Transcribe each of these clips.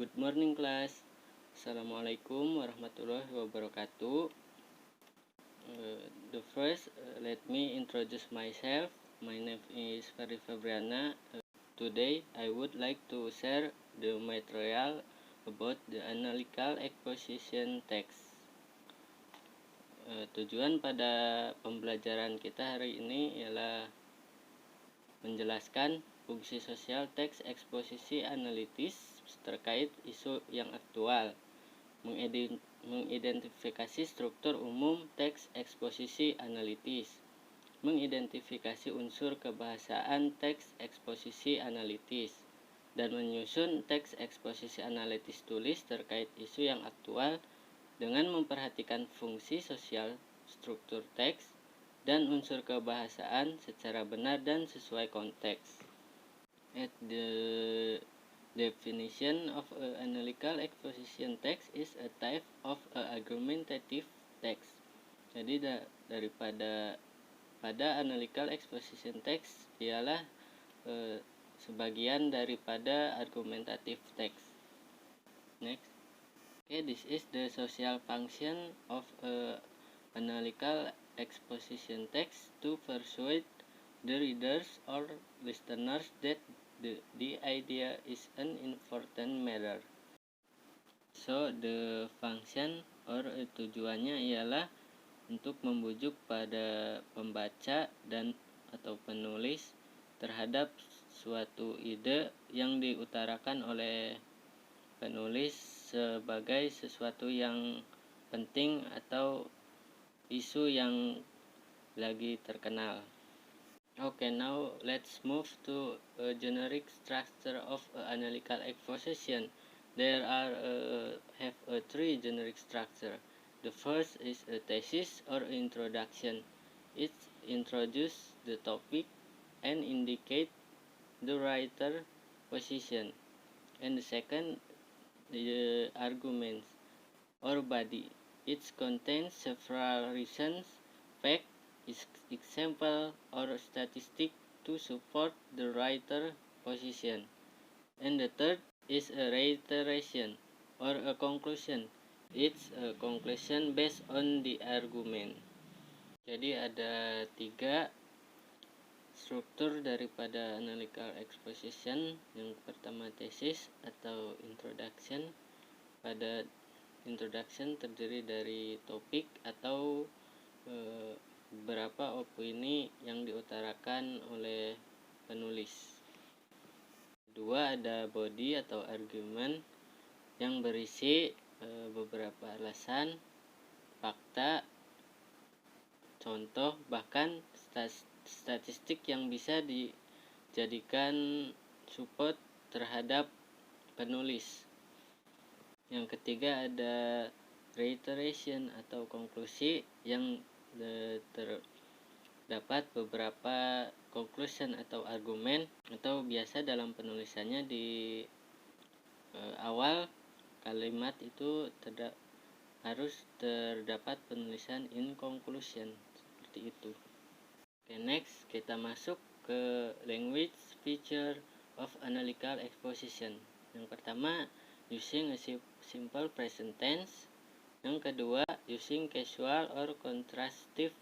Good morning class. Assalamualaikum warahmatullahi wabarakatuh. The first, let me introduce myself. My name is Fari Fabriana. Today I would like to share the material about the analytical exposition text. Tujuan pada pembelajaran kita hari ini ialah menjelaskan fungsi sosial teks eksposisi analitis terkait isu yang aktual, mengidentifikasi struktur umum teks eksposisi analitis, mengidentifikasi unsur kebahasaan teks eksposisi analitis, dan menyusun teks eksposisi analitis tulis terkait isu yang aktual dengan memperhatikan fungsi sosial struktur teks dan unsur kebahasaan secara benar dan sesuai konteks. At the definition of an analytical exposition text is a type of argumentative text. Jadi pada analytical exposition text ialah sebagian daripada argumentative text. Next. Okay, this is the social function of analytical exposition text to persuade the readers or listeners that the idea is an important matter. So the function or tujuannya ialah untuk membujuk pada pembaca dan atau penulis terhadap suatu ide yang diutarakan oleh penulis sebagai sesuatu yang penting atau isu yang lagi terkenal. Okay, now let's move to a generic structure of analytical exposition. There are three generic structure. The first is a thesis or introduction. It introduces the topic and indicate the writer position. And the second, the arguments or body. It contains several reasons, facts, example or statistic to support the writer position. And the third is a reiteration or a conclusion. It's a conclusion based on the argument. Jadi ada 3 struktur daripada analytical exposition. Yang pertama thesis atau introduction. Pada introduction terdiri dari topik atau beberapa opini yang diutarakan oleh penulis. Kedua ada body atau argument yang berisi beberapa alasan, fakta, contoh, bahkan statistik yang bisa dijadikan support terhadap penulis. Yang ketiga ada reiteration atau konklusi yang terdapat beberapa conclusion atau argumen atau biasa dalam penulisannya di awal kalimat itu harus terdapat penulisan in conclusion seperti itu. Okay, next kita masuk ke language feature of analytical exposition. Yang pertama using a simple present tense. Yang kedua using casual or contrastive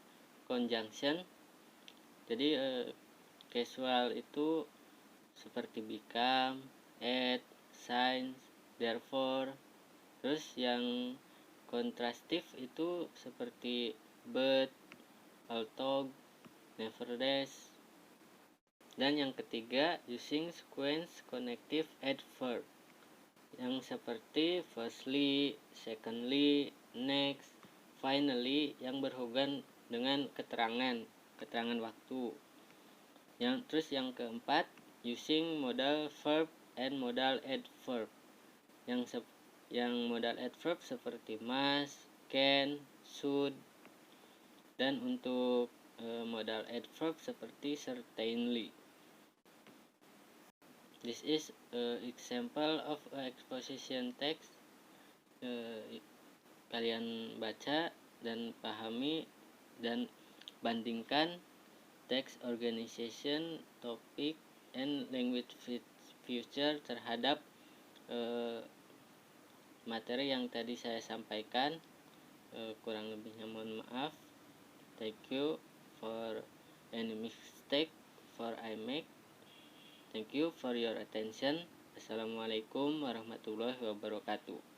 conjunction. Jadi casual itu seperti become, at, since, therefore. Terus yang contrastive itu seperti but, although, nevertheless. Dan yang ketiga using sequence connective adverb yang seperti firstly, secondly, next, finally yang berhubungan dengan keterangan waktu. Terus yang keempat using modal verb and modal adverb. Yang modal adverb seperti must, can, should, dan untuk modal adverb seperti certainly. This is an example of exposition text. Kalian baca dan pahami dan bandingkan text organization, topic, and language feature terhadap materi yang tadi saya sampaikan. Kurang lebihnya mohon maaf. Thank you for any mistake for I make. Thank you for your attention. Assalamualaikum warahmatullahi wabarakatuh.